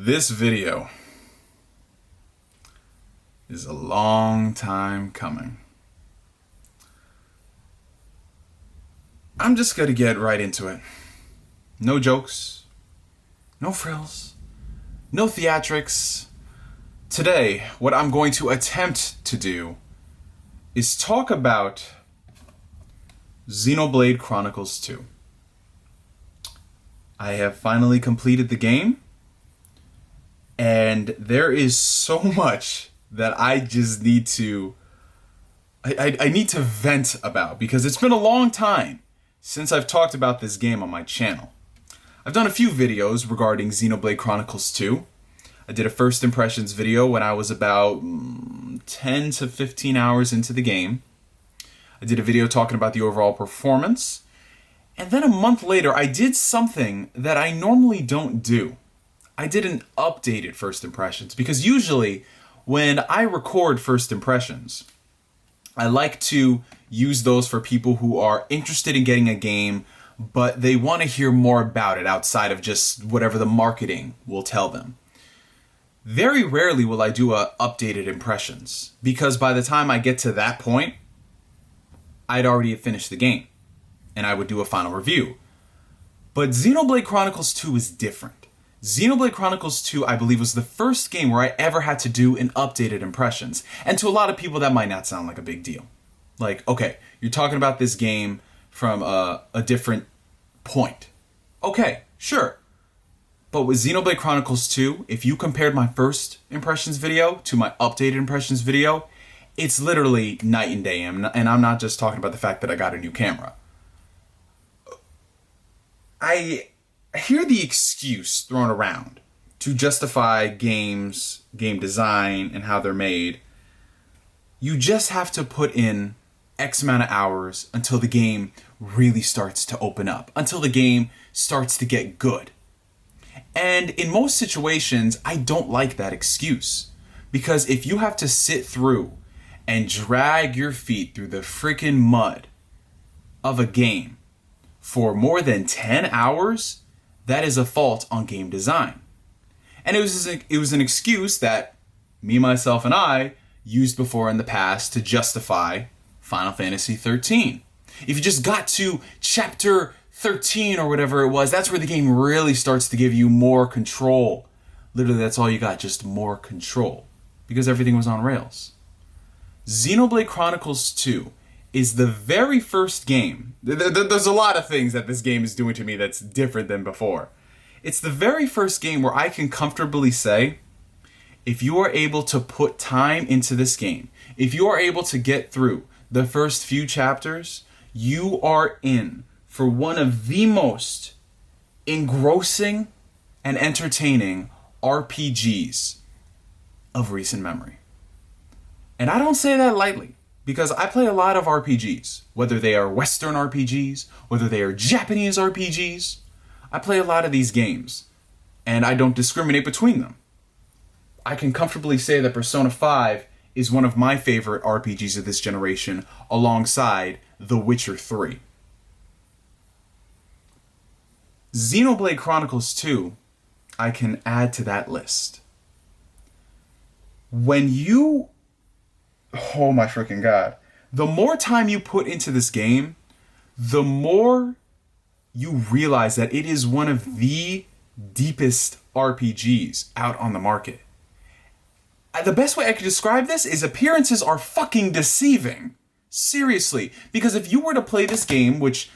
This video is a long time coming. I'm just gonna get right into it. No jokes, no frills, no theatrics. Today, what I'm going to attempt to do is talk about Xenoblade Chronicles 2. I have finally completed the game, and there is so much that I just need to I need to vent about, because it's been a long time since I've talked about this game on my channel. I've done a few videos regarding Xenoblade Chronicles 2. I did a first impressions video when I was about 10 to 15 hours into the game. I did a video talking about the overall performance. And then a month later, I did something that I normally don't do. I did an updated first impressions, because usually when I record first impressions, I like to use those for people who are interested in getting a game, but they want to hear more about it outside of just whatever the marketing will tell them. Very rarely will I do a updated impressions, because by the time I get to that point, I'd already finished the game, and I would do a final review. But Xenoblade Chronicles 2 is different. Xenoblade Chronicles 2, I believe, was the first game where I ever had to do an updated impressions. And to a lot of people, that might not sound like a big deal. Like, okay, you're talking about this game from a different point. Okay, sure. But with Xenoblade Chronicles 2, if you compared my first impressions video to my updated impressions video, it's literally night and day. And I'm not just talking about the fact that I got a new camera. I hear the excuse thrown around to justify games, game design, and how they're made. You just have to put in X amount of hours until the game really starts to open up, until the game starts to get good. And in most situations, I don't like that excuse, because if you have to sit through and drag your feet through the freaking mud of a game for more than 10 hours, that is a fault on game design. And it was an excuse that me, myself, and I used before in the past to justify Final Fantasy 13. If you just got to chapter 13 or whatever it was, that's where the game really starts to give you more control. Literally, that's all you got, just more control, because everything was on rails. Xenoblade Chronicles 2 is the very first game. There's a lot of things that this game is doing to me that's different than before. It's the very first game where I can comfortably say, if you are able to put time into this game, if you are able to get through the first few chapters, you are in for one of the most engrossing and entertaining RPGs of recent memory. And I don't say that lightly, because I play a lot of RPGs, whether they are Western RPGs, whether they are Japanese RPGs. I play a lot of these games, and I don't discriminate between them. I can comfortably say that Persona 5 is one of my favorite RPGs of this generation, alongside The Witcher 3. Xenoblade Chronicles 2, I can add to that list. Oh my freaking God. The more time you put into this game, the more you realize that it is one of the deepest RPGs out on the market. The best way I could describe this is appearances are fucking deceiving. Seriously. Because if you were to play this game, which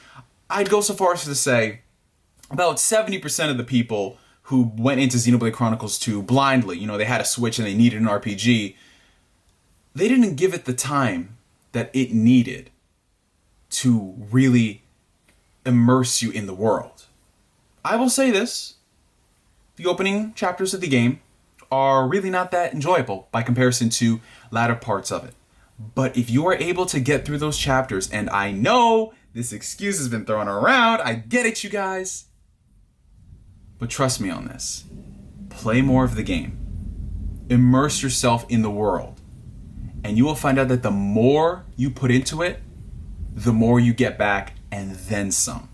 I'd go so far as to say, about 70% of the people who went into Xenoblade Chronicles 2 blindly, they had a Switch and they needed an RPG, they didn't give it the time that it needed to really immerse you in the world. I will say this, the opening chapters of the game are really not that enjoyable by comparison to latter parts of it. But if you are able to get through those chapters, and I know this excuse has been thrown around, I get it, you guys, but trust me on this. Play more of the game. Immerse yourself in the world. And you will find out that the more you put into it, the more you get back, and then some.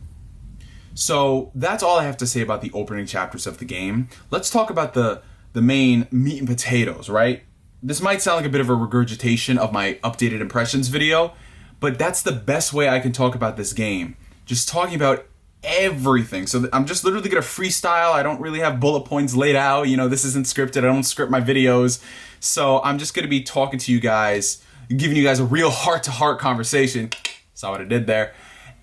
So that's all I have to say about the opening chapters of the game. Let's talk about the main meat and potatoes, right? This might sound like a bit of a regurgitation of my updated impressions video, but that's the best way I can talk about this game. Just talking about everything. So I'm just literally gonna freestyle. I don't really have bullet points laid out. You know, this isn't scripted. I don't script my videos. So I'm just gonna be talking to you guys, giving you guys a real heart-to-heart conversation. Saw what I did there.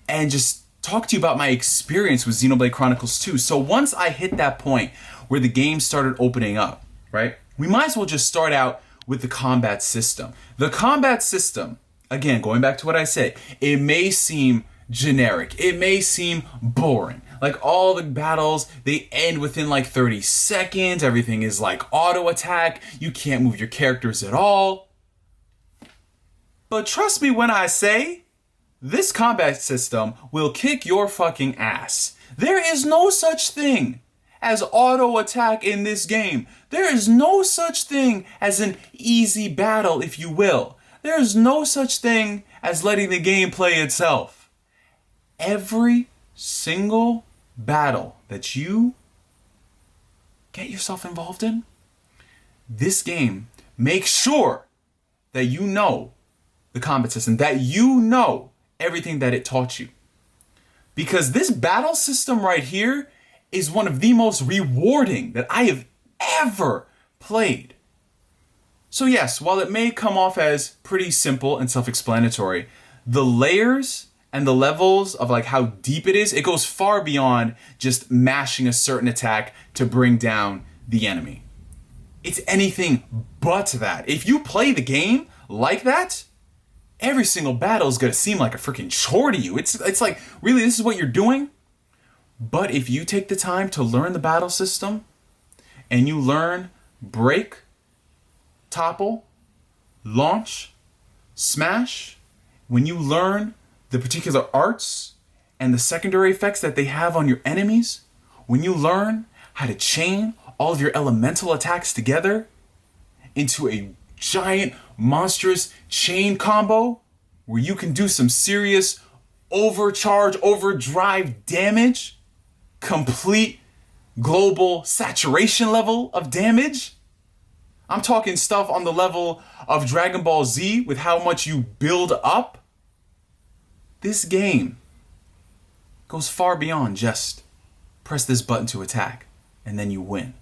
And just talk to you about my experience with Xenoblade Chronicles 2. So once I hit that point where the game started opening up, right? We might as well just start out with the combat system. The combat system, again, going back to what I said, it may seem generic. It may seem boring. Like all the battles, they end within like 30 seconds. Everything is like auto attack. You can't move your characters at all. But trust me when I say, this combat system will kick your fucking ass. There is no such thing as auto attack in this game. There is no such thing as an easy battle, if you will. There is no such thing as letting the game play itself. Every single battle that you get yourself involved in, this game makes sure that you know the combat system, that you know everything that it taught you. Because this battle system right here is one of the most rewarding that I have ever played. So yes, while it may come off as pretty simple and self-explanatory, the layers and the levels of like how deep it is, it goes far beyond just mashing a certain attack to bring down the enemy. It's anything but that. If you play the game like that, every single battle is going to seem like a freaking chore to you. It's like, really, this is what you're doing? But if you take the time to learn the battle system and you learn break, topple, launch, smash, when you learn the particular arts and the secondary effects that they have on your enemies, when you learn how to chain all of your elemental attacks together into a giant, monstrous chain combo where you can do some serious overcharge, overdrive damage, complete global saturation level of damage. I'm talking stuff on the level of Dragon Ball Z with how much you build up. This game goes far beyond just press this button to attack and then you win.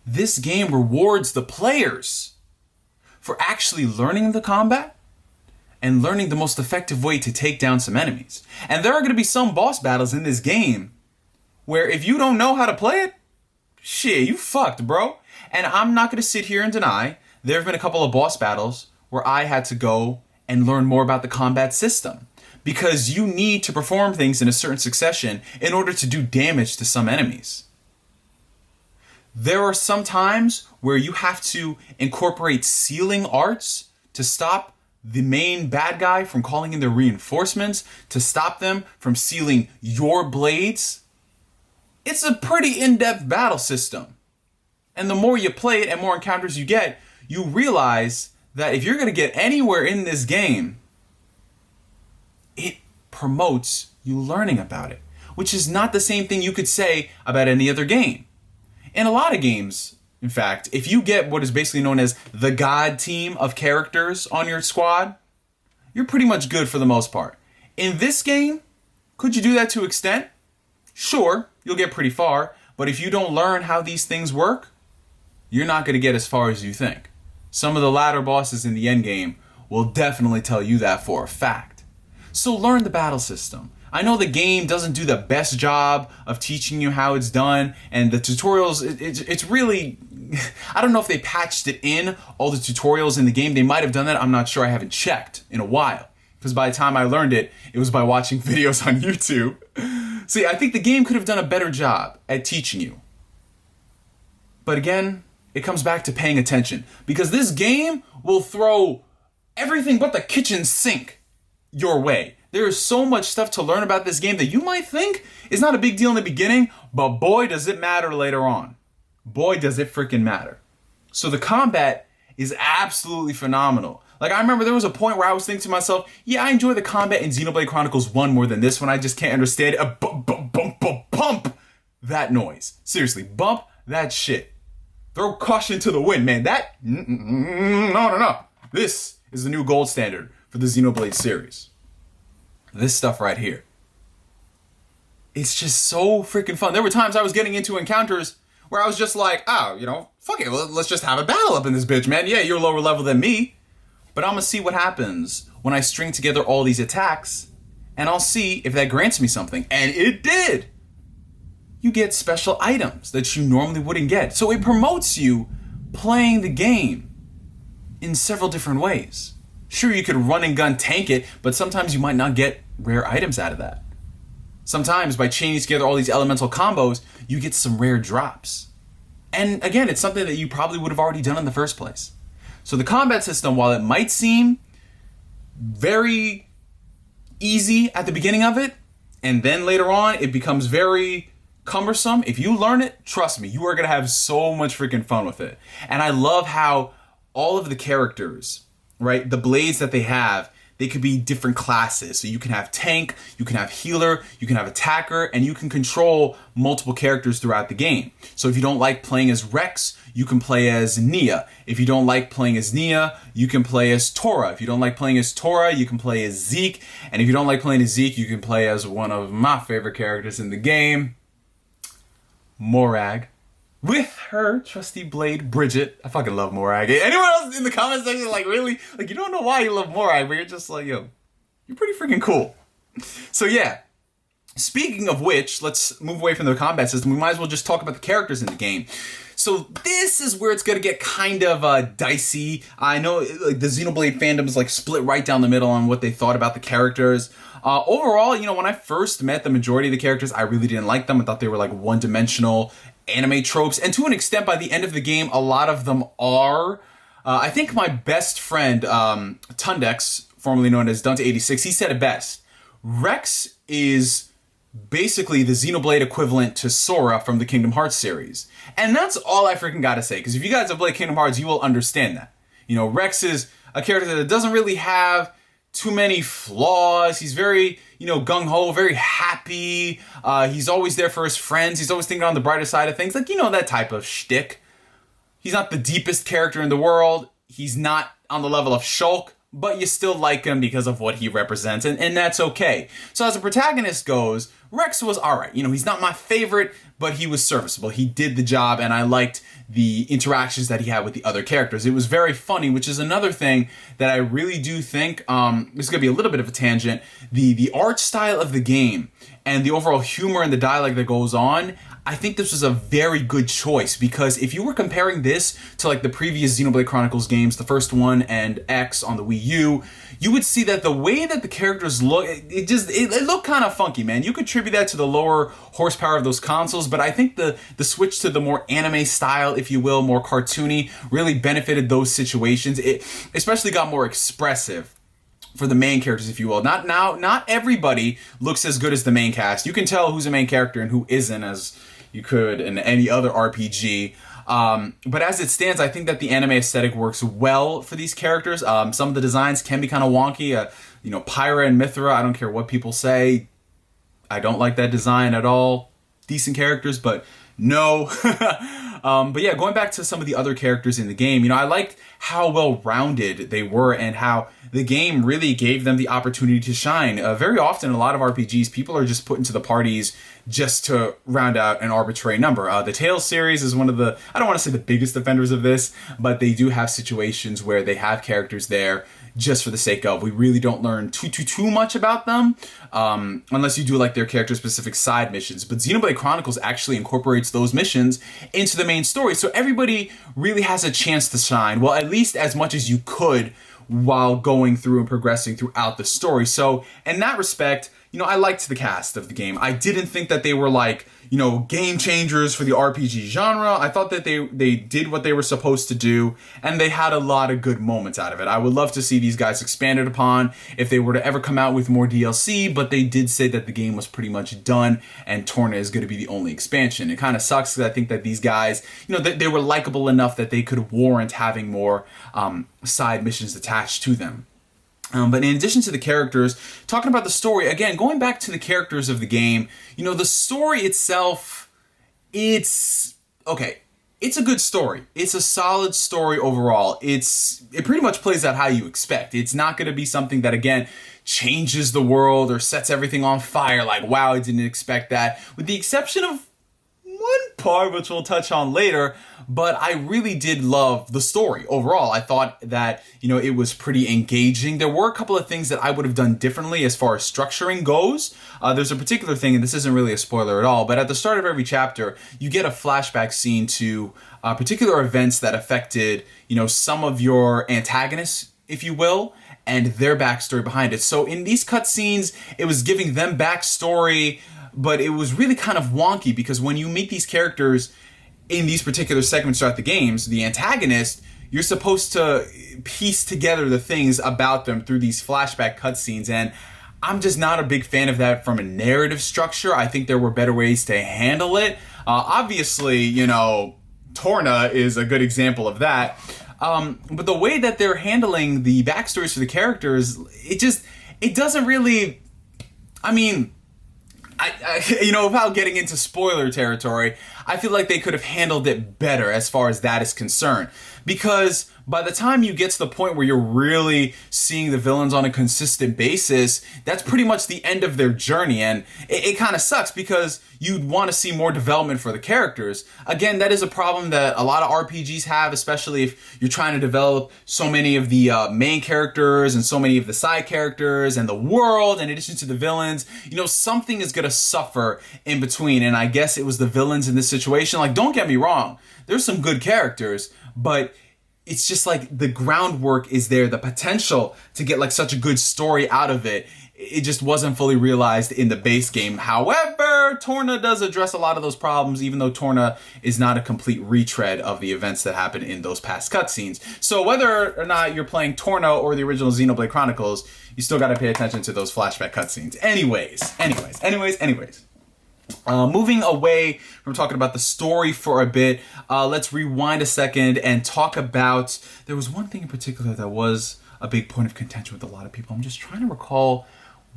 This game rewards the players for actually learning the combat and learning the most effective way to take down some enemies. And there are going to be some boss battles in this game where if you don't know how to play it, shit, you fucked, bro. And I'm not going to sit here and deny there have been a couple of boss battles where I had to go and learn more about the combat system, because you need to perform things in a certain succession in order to do damage to some enemies. There are some times where you have to incorporate sealing arts to stop the main bad guy from calling in their reinforcements, to stop them from sealing your blades. It's a pretty in-depth battle system. And the more you play it and more encounters you get, you realize that if you're going to get anywhere in this game, it promotes you learning about it, which is not the same thing you could say about any other game. In a lot of games, in fact, if you get what is basically known as the God team of characters on your squad, you're pretty much good for the most part. In this game, could you do that to an extent? Sure, you'll get pretty far, but if you don't learn how these things work, you're not going to get as far as you think. Some of the latter bosses in the endgame will definitely tell you that for a fact. So learn the battle system. I know the game doesn't do the best job of teaching you how it's done, and the tutorials, it's really, I don't know if they patched it in, all the tutorials in the game. They might have done that, I'm not sure, I haven't checked in a while. Because by the time I learned it, it was by watching videos on YouTube. See, I think the game could have done a better job at teaching you. But again, it comes back to paying attention, because this game will throw everything but the kitchen sink your way. There is so much stuff to learn about this game that you might think is not a big deal in the beginning, but boy, does it matter later on. Boy, does it freaking matter. So the combat is absolutely phenomenal. Like, I remember there was a point where I was thinking to myself, yeah, I enjoy the combat in Xenoblade Chronicles 1 more than this one. I just can't understand it. bump, bump, bump that noise. Seriously, bump that shit. Throw caution to the wind, man. No. This is the new gold standard for the Xenoblade series. This stuff right here. It's just so freaking fun. There were times I was getting into encounters where I was just like, oh, fuck it. Let's just have a battle up in this bitch, man. Yeah, you're lower level than me. But I'm going to see what happens when I string together all these attacks, and I'll see if that grants me something. And it did. You get special items that you normally wouldn't get. So it promotes you playing the game in several different ways. Sure, you could run and gun tank it, but sometimes you might not get rare items out of that. Sometimes by chaining together all these elemental combos, you get some rare drops. And again, it's something that you probably would have already done in the first place. So the combat system, while it might seem very easy at the beginning of it, and then later on it becomes very cumbersome, if you learn it, trust me, you are going to have so much freaking fun with it. And I love how all of the characters, right, the blades that they have, they could be different classes. So you can have tank, you can have healer, you can have attacker, and you can control multiple characters throughout the game. So if you don't like playing as Rex, you can play as Nia. If you don't like playing as Nia, you can play as Tora. If you don't like playing as Tora, you can play as Zeke. And if you don't like playing as Zeke, you can play as one of my favorite characters in the game, Morag. With her trusty blade, Bridget. I fucking love Morag. Anyone else in the comment section, like, really? Like, you don't know why you love Morag, but you're just like, yo, you're pretty freaking cool. So, yeah. Speaking of which, let's move away from the combat system. We might as well just talk about the characters in the game. So, this is where it's going to get kind of dicey. I know like the Xenoblade fandom is like split right down the middle on what they thought about the characters. Overall, when I first met the majority of the characters, I really didn't like them. I thought they were like one-dimensional anime tropes, and to an extent by the end of the game a lot of them are. I think my best friend Tundex, formerly known as Dante86, he said it best. Rex is basically the Xenoblade equivalent to Sora from the Kingdom Hearts series, and that's all I freaking gotta say, because if you guys have played Kingdom Hearts you will understand that. Rex is a character that doesn't really have too many flaws. He's very, gung-ho, very happy. He's always there for his friends. He's always thinking on the brighter side of things. Like, that type of shtick. He's not the deepest character in the world. He's not on the level of Shulk, but you still like him because of what he represents, and that's okay. So as a protagonist goes, Rex was alright. He's not my favorite, but he was serviceable. He did the job, and I liked the interactions that he had with the other characters. It was very funny, which is another thing that I really do think, this is going to be a little bit of a tangent, the art style of the game and the overall humor and the dialogue that goes on, I think this was a very good choice, because if you were comparing this to like the previous Xenoblade Chronicles games, the first one and X on the Wii U, you would see that the way that the characters look, it looked kind of funky, man. You could attribute that to the lower horsepower of those consoles, but I think the switch to the more anime style, if you will, more cartoony, really benefited those situations. It especially got more expressive for the main characters, if you will. Not everybody looks as good as the main cast. You can tell who's a main character and who isn't, as you could in any other RPG. But as it stands, I think that the anime aesthetic works well for these characters. Some of the designs can be kind of wonky. Pyra and Mithra, I don't care what people say. I don't like that design at all. Decent characters, but no. But yeah, going back to some of the other characters in the game, I liked how well-rounded they were and how the game really gave them the opportunity to shine. Very often in a lot of RPGs, people are just put into the parties just to round out an arbitrary number. The Tales series is one of the, I don't want to say the biggest offenders of this, but they do have situations where they have characters there just for the sake of. We really don't learn too much about them, unless you do like their character-specific side missions. But Xenoblade Chronicles actually incorporates those missions into the main story, so everybody really has a chance to shine, well, at least as much as you could while going through and progressing throughout the story. So in that respect, I liked the cast of the game. I didn't think that they were like, game changers for the RPG genre. I thought that they did what they were supposed to do, and they had a lot of good moments out of it. I would love to see these guys expanded upon if they were to ever come out with more DLC, but they did say that the game was pretty much done, and Torna is going to be the only expansion. It kind of sucks because I think that these guys, they were likable enough that they could warrant having more side missions attached to them. But in addition to the characters, talking about the story, again, going back to the characters of the game, the story itself, it's okay. It's a good story. It's a solid story overall. It pretty much plays out how you expect. It's not going to be something that, again, changes the world or sets everything on fire. Like, wow, I didn't expect that. With the exception of one part, which we'll touch on later, but I really did love the story overall. I thought that, it was pretty engaging. There were a couple of things that I would have done differently as far as structuring goes. There's a particular thing, and this isn't really a spoiler at all, but at the start of every chapter, you get a flashback scene to particular events that affected, some of your antagonists, if you will, and their backstory behind it. So in these cutscenes, it was giving them backstory, but it was really kind of wonky because when you meet these characters in these particular segments throughout the games, the antagonist, you're supposed to piece together the things about them through these flashback cutscenes. And I'm just not a big fan of that from a narrative structure. I think there were better ways to handle it. Obviously, Torna is a good example of that. But the way that they're handling the backstories for the characters, it doesn't really, without getting into spoiler territory, I feel like they could have handled it better as far as that is concerned. Because by the time you get to the point where you're really seeing the villains on a consistent basis, that's pretty much the end of their journey. And it kind of sucks because you'd want to see more development for the characters. Again, that is a problem that a lot of RPGs have, especially if you're trying to develop so many of the main characters and so many of the side characters and the world, in addition to the villains. Something is going to suffer in between. And I guess it was the villains in this situation. Like, don't get me wrong. There's some good characters, but it's just like the groundwork is there, the potential to get like such a good story out of it. It just wasn't fully realized in the base game. However, Torna does address a lot of those problems, even though Torna is not a complete retread of the events that happened in those past cutscenes. So whether or not you're playing Torna or the original Xenoblade Chronicles, you still got to pay attention to those flashback cutscenes. Anyways. Moving away from talking about the story for a bit, let's rewind a second and talk about, there was one thing in particular that was a big point of contention with a lot of people. I'm just trying to recall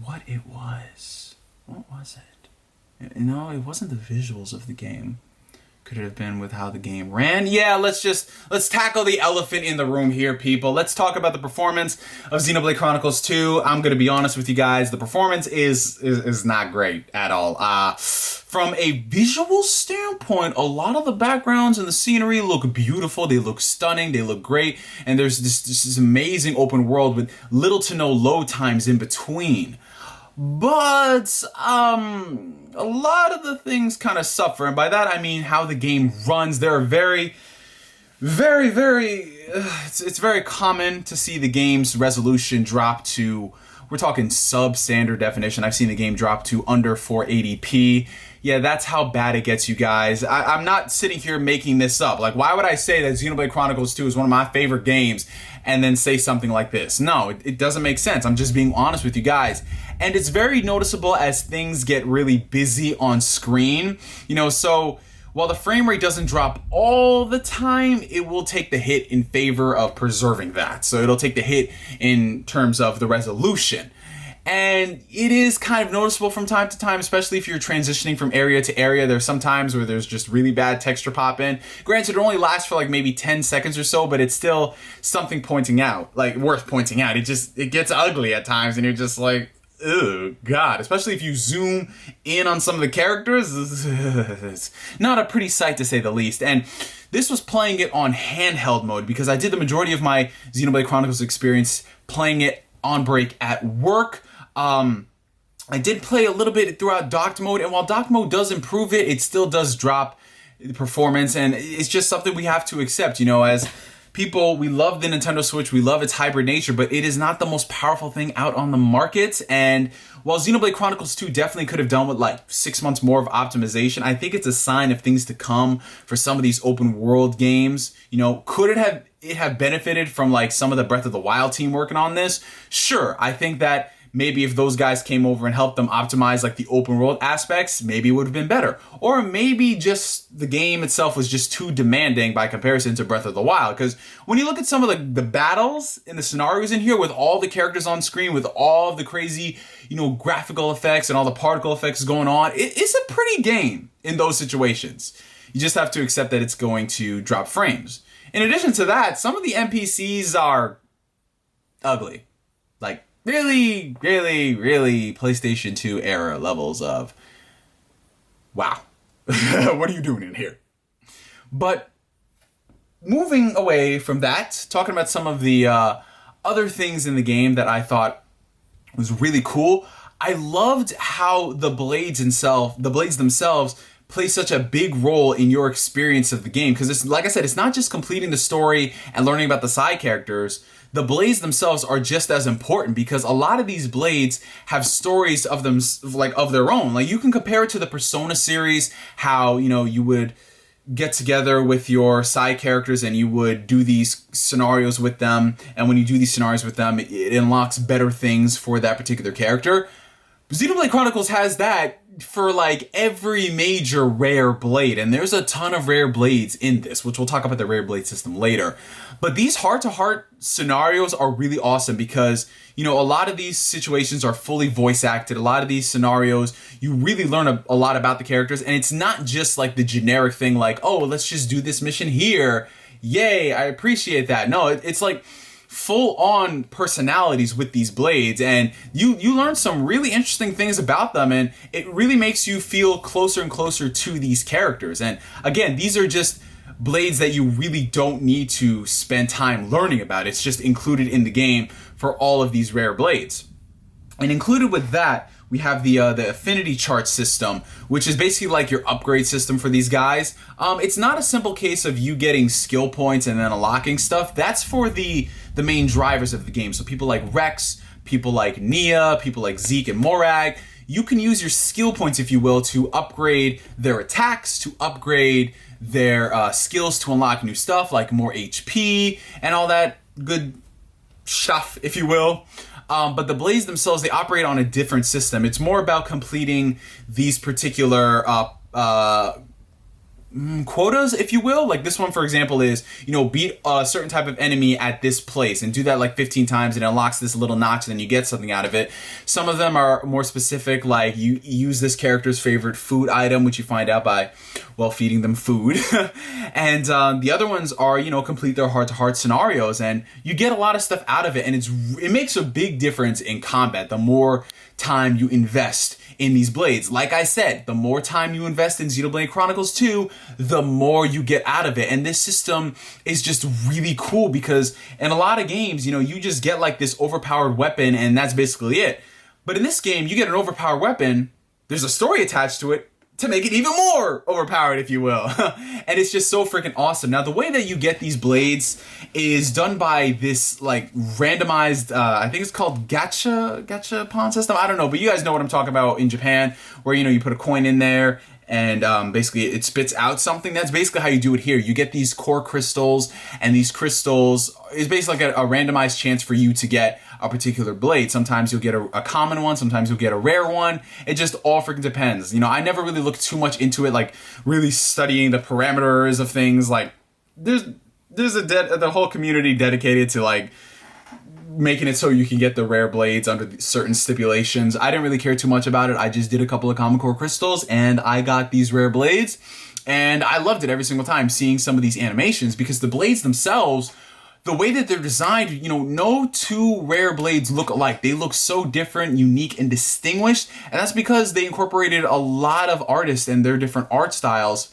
what it was. What was it? It wasn't the visuals of the game. Could it have been with how the game ran? Yeah, let's tackle the elephant in the room here, people. Let's talk about the performance of Xenoblade Chronicles 2. I'm going to be honest with you guys. The performance is not great at all. From a visual standpoint, a lot of the backgrounds and the scenery look beautiful. They look stunning. They look great. And there's this amazing open world with little to no load times in between. But a lot of the things kind of suffer, and by that I mean how the game runs. There are very, very, it's very common to see the game's resolution drop to, we're talking sub-standard definition. I've seen the game drop to under 480p. Yeah, that's how bad it gets, you guys. I'm not sitting here making this up. Like, why would I say that Xenoblade Chronicles 2 is one of my favorite games and then say something like this? No, it doesn't make sense. I'm just being honest with you guys. And it's very noticeable as things get really busy on screen. So while the frame rate doesn't drop all the time, it will take the hit in favor of preserving that. So it'll take the hit in terms of the resolution. And it is kind of noticeable from time to time, especially if you're transitioning from area to area. There's some times where there's just really bad texture pop in. Granted, it only lasts for like maybe 10 seconds or so, but it's still something pointing out, like worth pointing out. It gets ugly at times and you're just like, oh God, especially if you zoom in on some of the characters. It's not a pretty sight to say the least. And this was playing it on handheld mode because I did the majority of my Xenoblade Chronicles experience playing it on break at work. I did play a little bit throughout docked mode, and while docked mode does improve it, it still does drop the performance, and it's just something we have to accept. As people, we love the Nintendo Switch, we love its hybrid nature, but it is not the most powerful thing out on the market. And while Xenoblade Chronicles 2 definitely could have done with like 6 months more of optimization, I think it's a sign of things to come for some of these open world games. Could it have benefited from like some of the Breath of the Wild team working on this? Sure, I think that maybe if those guys came over and helped them optimize like the open world aspects, maybe it would have been better. Or maybe just the game itself was just too demanding by comparison to Breath of the Wild. Because when you look at some of the battles and the scenarios in here with all the characters on screen, with all the crazy, graphical effects and all the particle effects going on, it's a pretty game in those situations. You just have to accept that it's going to drop frames. In addition to that, some of the NPCs are ugly. Like, really, really, really PlayStation 2 era levels of, wow, what are you doing in here? But moving away from that, talking about some of the other things in the game that I thought was really cool, I loved how the blades themselves play such a big role in your experience of the game. Because it's, like I said, it's not just completing the story and learning about the side characters. The blades themselves are just as important, because a lot of these blades have stories of them, like of their own. Like, you can compare it to the Persona series, how, you would get together with your side characters and you would do these scenarios with them. And when you do these scenarios with them, it unlocks better things for that particular character. Xenoblade Chronicles has that for like every major rare blade, and there's a ton of rare blades in this, which we'll talk about the rare blade system later. But these heart-to-heart scenarios are really awesome because, a lot of these situations are fully voice acted. A lot of these scenarios, you really learn a lot about the characters, and it's not just like the generic thing like, oh, let's just do this mission here. Yay, I appreciate that. No, it's like full-on personalities with these blades, and you learn some really interesting things about them, and it really makes you feel closer and closer to these characters. And again, these are just blades that you really don't need to spend time learning about. It's just included in the game for all of these rare blades. And included with that, we have the affinity chart system, which is basically like your upgrade system for these guys. It's not a simple case of you getting skill points and then unlocking stuff. That's for the main drivers of the game. So people like Rex, people like Nia, people like Zeke and Morag, you can use your skill points, if you will, to upgrade their attacks, to upgrade their skills, to unlock new stuff like more HP and all that good stuff, if you will. But the blades themselves, they operate on a different system. It's more about completing these particular quotas, if you will. Like this one, for example, is, beat a certain type of enemy at this place and do that like 15 times and it unlocks this little notch and then you get something out of it. Some of them are more specific, like you use this character's favorite food item, which you find out by, feeding them food. And the other ones are, complete their heart-to-heart scenarios, and you get a lot of stuff out of it, and it makes a big difference in combat the more time you invest in these blades. Like I said, the more time you invest in Xenoblade Chronicles 2, the more you get out of it. And this system is just really cool because in a lot of games, you just get like this overpowered weapon and that's basically it. But in this game, you get an overpowered weapon, there's a story attached to it to make it even more overpowered, if you will. And it's just so freaking awesome. Now, the way that you get these blades is done by this like randomized, I think it's called gacha system. I don't know, but you guys know what I'm talking about in Japan, where, you put a coin in there and basically it spits out something. That's basically how you do it here. You get these core crystals, and these crystals is basically like a randomized chance for you to get a particular blade. Sometimes you'll get a common one, sometimes you'll get a rare one. It just all freaking depends. I never really looked too much into it, like really studying the parameters of things. Like there's the whole community dedicated to like making it so you can get the rare blades under certain stipulations. I didn't really care too much about it. I just did a couple of common core crystals and I got these rare blades, and I loved it every single time seeing some of these animations, because the blades themselves, the way that they're designed, no two rare blades look alike. They look so different, unique, and distinguished. And that's because they incorporated a lot of artists and their different art styles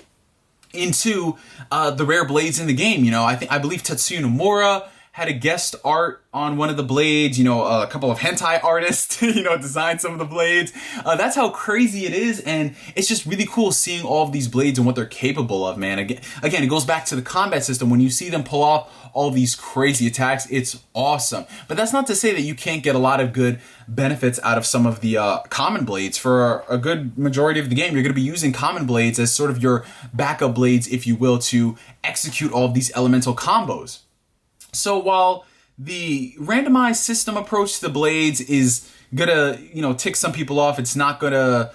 into the rare blades in the game. I believe Tetsuya Nomura had a guest art on one of the blades. A couple of hentai artists, designed some of the blades. That's how crazy it is, and it's just really cool seeing all of these blades and what they're capable of, man. Again, it goes back to the combat system. When you see them pull off all these crazy attacks, it's awesome. But that's not to say that you can't get a lot of good benefits out of some of the common blades. For a good majority of the game, you're going to be using common blades as sort of your backup blades, if you will, to execute all of these elemental combos. So while the randomized system approach to the blades is gonna, tick some people off. It's not gonna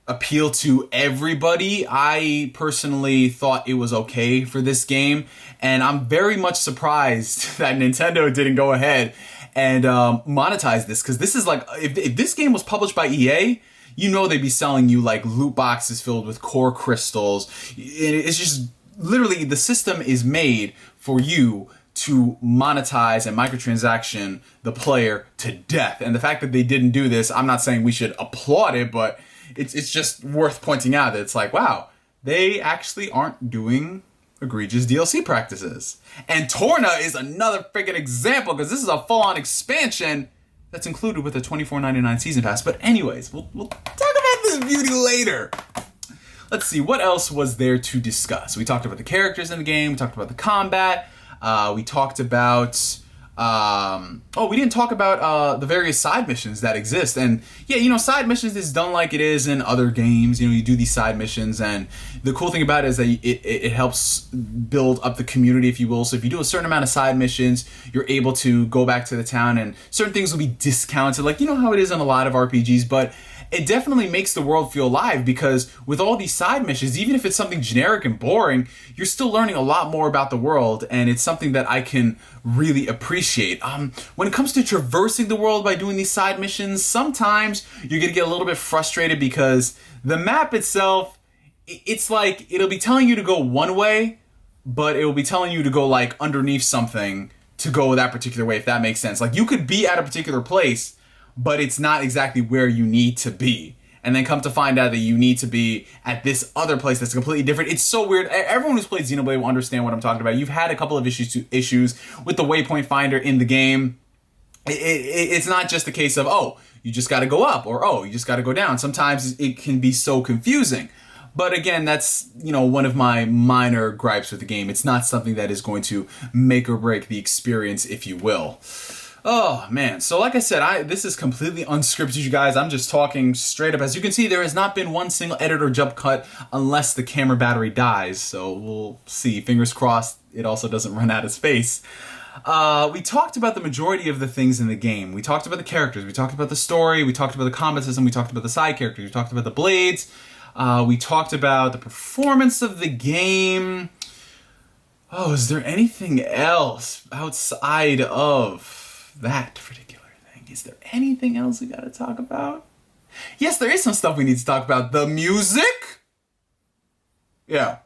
appeal to everybody. I personally thought it was okay for this game, and I'm very much surprised that Nintendo didn't go ahead and monetize this, because this is like, if this game was published by EA, they'd be selling you like loot boxes filled with core crystals. It's just literally, the system is made for you to monetize and microtransaction the player to death. And the fact that they didn't do this, I'm not saying we should applaud it, but it's just worth pointing out that it's like, wow, they actually aren't doing egregious DLC practices. And Torna is another freaking example, because this is a full-on expansion that's included with a $24.99 season pass. But anyways, we'll talk about this beauty later. Let's see, what else was there to discuss? We talked about the characters in the game. We talked about the combat. We talked about... we didn't talk about the various side missions that exist. And yeah, side missions is done like it is in other games. You do these side missions, and the cool thing about it is that it helps build up the community, if you will. So if you do a certain amount of side missions, you're able to go back to the town, and certain things will be discounted, like how it is in a lot of RPGs. But it definitely makes the world feel alive, because with all these side missions, even if it's something generic and boring, you're still learning a lot more about the world, and it's something that I can really appreciate. When it comes to traversing the world by doing these side missions, sometimes you're gonna get a little bit frustrated, because the map itself, it's like, it'll be telling you to go one way, but it will be telling you to go like underneath something to go that particular way, if that makes sense. Like, you could be at a particular place, but it's not exactly where you need to be. And then come to find out that you need to be at this other place that's completely different. It's so weird. Everyone who's played Xenoblade will understand what I'm talking about. You've had a couple of issues with the waypoint finder in the game. It's not just a case of, oh, you just got to go up, or oh, you just got to go down. Sometimes it can be so confusing. But again, that's, one of my minor gripes with the game. It's not something that is going to make or break the experience, if you will. Oh, man. So like I said, this is completely unscripted, you guys. I'm just talking straight up. As you can see, there has not been one single edit or jump cut unless the camera battery dies. So we'll see. Fingers crossed it also doesn't run out of space. We talked about the majority of the things in the game. We talked about the characters. We talked about the story. We talked about the combat system. We talked about the side characters. We talked about the blades. We talked about the performance of the game. Oh, is there anything else outside of that particular thing? Is there anything else we gotta talk about? Yes, there is some stuff we need to talk about. The music? Yeah.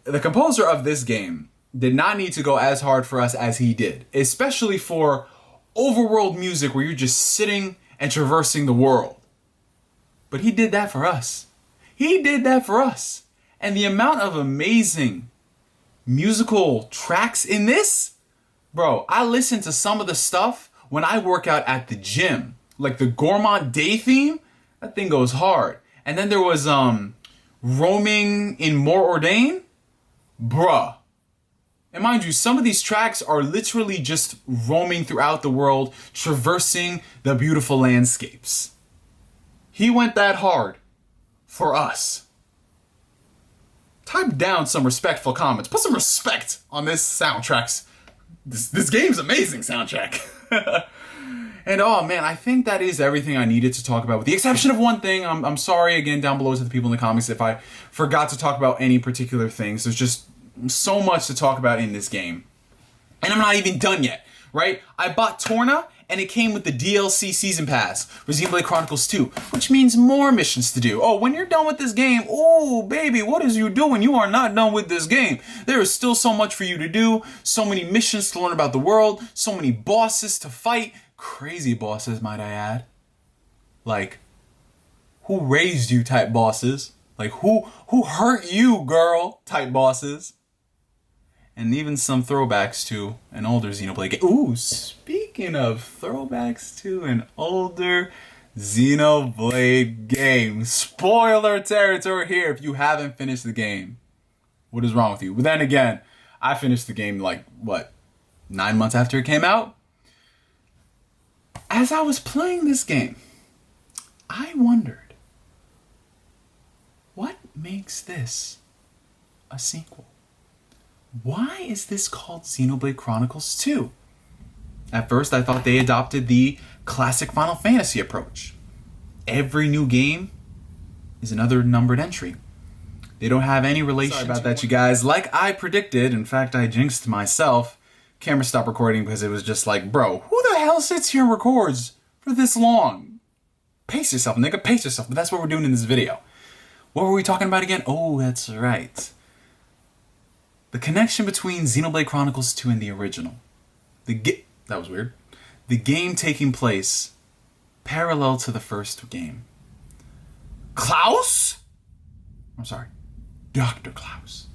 The composer of this game did not need to go as hard for us as he did, especially for overworld music where you're just sitting and traversing the world. But he did that for us. He did that for us. And the amount of amazing musical tracks in this, bro, I listen to some of the stuff when I work out at the gym. Like the Gourmand Day theme, that thing goes hard. And then there was Roaming in More Ordain. Bruh. And mind you, some of these tracks are literally just roaming throughout the world, traversing the beautiful landscapes. He went that hard for us. Type down some respectful comments. Put some respect on this soundtrack. This game's amazing soundtrack. And oh man, I think that is everything I needed to talk about, with the exception of one thing. I'm sorry again down below to the people in the comments if I forgot to talk about any particular things. There's just so much to talk about in this game. And I'm not even done yet, right? I bought Torna, and it came with the DLC Season Pass for Xenoblade Chronicles 2, which means more missions to do. Oh, when you're done with this game, oh, baby, what is you doing? You are not done with this game. There is still so much for you to do, so many missions to learn about the world, so many bosses to fight. Crazy bosses, might I add. Like, who raised you type bosses. Like, who hurt you, girl type bosses. And even some throwbacks to an older Xenoblade game. Ooh, speaking of throwbacks to an older Xenoblade game. Spoiler territory here if you haven't finished the game. What is wrong with you? But then again, I finished the game like, 9 months after it came out? As I was playing this game, I wondered, what makes this a sequel? Why is this called Xenoblade Chronicles 2? At first, I thought they adopted the classic Final Fantasy approach. Every new game is another numbered entry. They don't have any relation. Sorry about that, you guys. Like I predicted, in fact, I jinxed myself. Camera stopped recording because it was just like, bro, who the hell sits here and records for this long? Pace yourself, nigga, pace yourself. But that's what we're doing in this video. What were we talking about again? Oh, that's right. The connection between Xenoblade Chronicles 2 and the original. That was weird. The game taking place parallel to the first game. Klaus? I'm sorry. Dr. Klaus.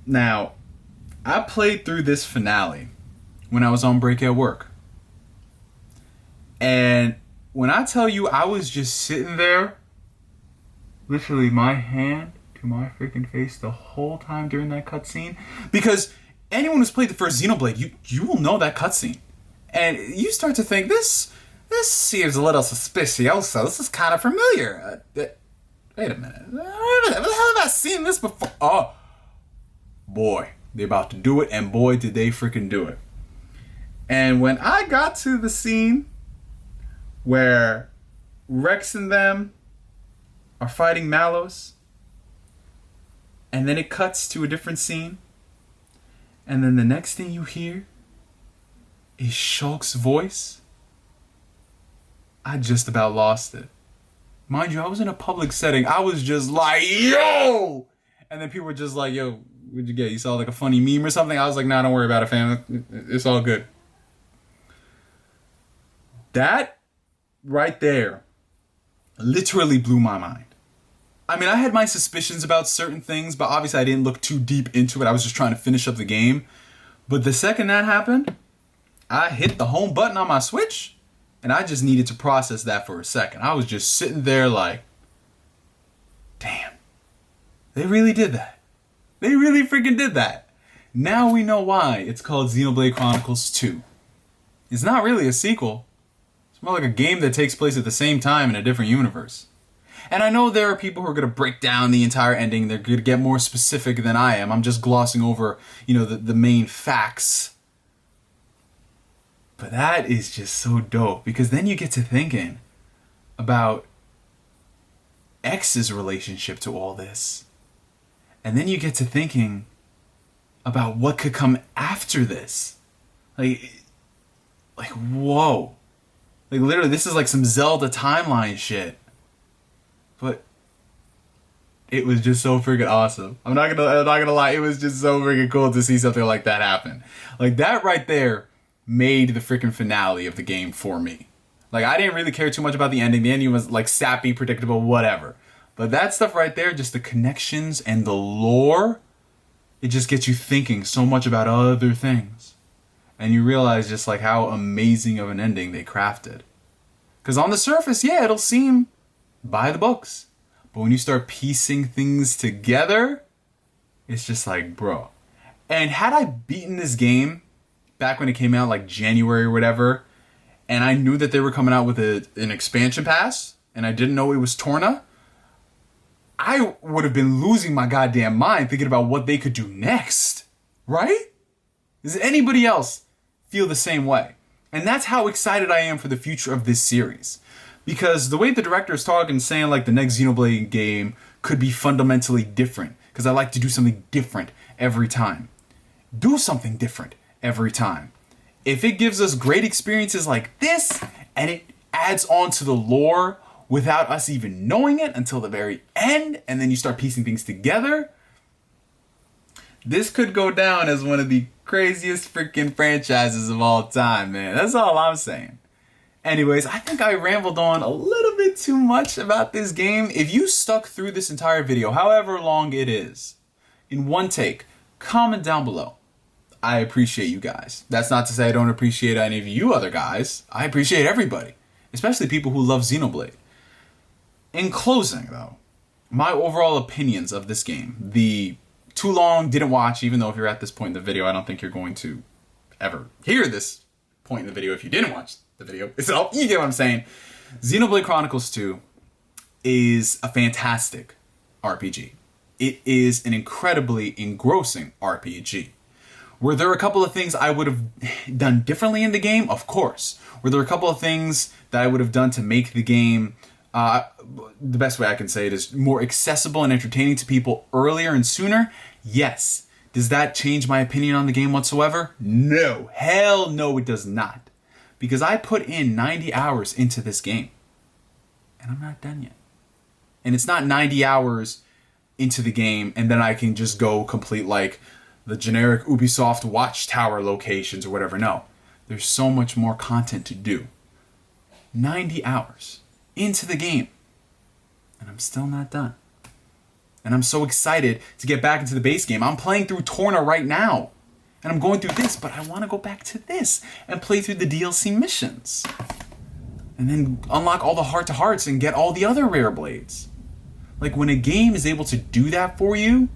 Now, I played through this finale when I was on break at work. And when I tell you I was just sitting there, literally my hand to my freaking face the whole time during that cutscene. Because anyone who's played the first Xenoblade, you will know that cutscene. And you start to think, this seems a little suspicioso. This is kind of familiar. Wait a minute. Where the hell have I seen this before? Oh, boy. They're about to do it, and boy, did they freaking do it. And when I got to the scene where Rex and them are fighting Mallows, and then it cuts to a different scene, and then the next thing you hear is Shulk's voice, I just about lost it. Mind you, I was in a public setting. I was just like, yo! And then people were just like, yo, what'd you get? You saw like a funny meme or something? I was like, nah, don't worry about it, fam. It's all good. That right there literally blew my mind. I mean, I had my suspicions about certain things, but obviously I didn't look too deep into it. I was just trying to finish up the game. But the second that happened, I hit the home button on my Switch, and I just needed to process that for a second. I was just sitting there like, damn, they really did that. They really freaking did that. Now we know why it's called Xenoblade Chronicles 2. It's not really a sequel. It's more like a game that takes place at the same time in a different universe. And I know there are people who are going to break down the entire ending. They're going to get more specific than I am. I'm just glossing over, the main facts. But that is just so dope. Because then you get to thinking about X's relationship to all this. And then you get to thinking about what could come after this. Like whoa. Like, literally, this is like some Zelda timeline shit. But it was just so freaking awesome. I'm not gonna lie, it was just so freaking cool to see something like that happen. Like, that right there made the freaking finale of the game for me. Like, I didn't really care too much about the ending. The ending was like sappy, predictable, whatever. But that stuff right there, just the connections and the lore, it just gets you thinking so much about other things. And you realize just like how amazing of an ending they crafted. Because on the surface, yeah, it'll seem by the books. But when you start piecing things together, it's just like, bro. And had I beaten this game back when it came out, like January or whatever, and I knew that they were coming out with an expansion pass, and I didn't know it was Torna, I would have been losing my goddamn mind thinking about what they could do next. Right? Does anybody else feel the same way? And that's how excited I am for the future of this series. Because the way the director is talking, saying like the next Xenoblade game could be fundamentally different. Because I like to do something different every time. Do something different every time. If it gives us great experiences like this, and it adds on to the lore without us even knowing it until the very end, and then you start piecing things together, this could go down as one of the craziest freaking franchises of all time, man. That's all I'm saying. Anyways, I think I rambled on a little bit too much about this game. If you stuck through this entire video, however long it is, in one take, comment down below. I appreciate you guys. That's not to say I don't appreciate any of you other guys. I appreciate everybody, especially people who love Xenoblade. In closing, though, my overall opinions of this game. The too long, didn't watch, even though if you're at this point in the video, I don't think you're going to ever hear this point in the video if you didn't watch the video itself. You get what I'm saying. Xenoblade Chronicles 2 is a fantastic RPG. It is an incredibly engrossing RPG. Were there a couple of things I would have done differently in the game? Of course. Were there a couple of things that I would have done to make the game, the best way I can say it is, more accessible and entertaining to people earlier and sooner? Yes. Does that change my opinion on the game whatsoever? No. Hell no, it does not. Because I put in 90 hours into this game. And I'm not done yet. And it's not 90 hours into the game and then I can just go complete like the generic Ubisoft Watchtower locations or whatever. No. There's so much more content to do. 90 hours into the game. And I'm still not done. And I'm so excited to get back into the base game. I'm playing through Torna right now. And I'm going through this, but I want to go back to this and play through the DLC missions. And then unlock all the heart-to-hearts and get all the other rare blades. Like, when a game is able to do that for you,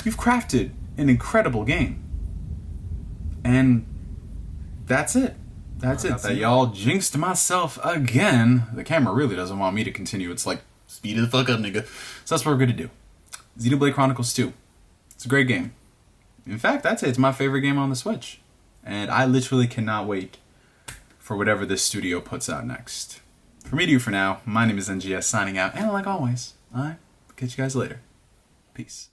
you've crafted an incredible game. And that's it. That's it. That y'all jinxed myself again. The camera really doesn't want me to continue. It's like, speed the fuck up, nigga. So that's what we're going to do. Xenoblade Chronicles 2. It's a great game. In fact, I'd say it's my favorite game on the Switch. And I literally cannot wait for whatever this studio puts out next. From me to you for now, my name is NGS signing out. And like always, I'll catch you guys later. Peace.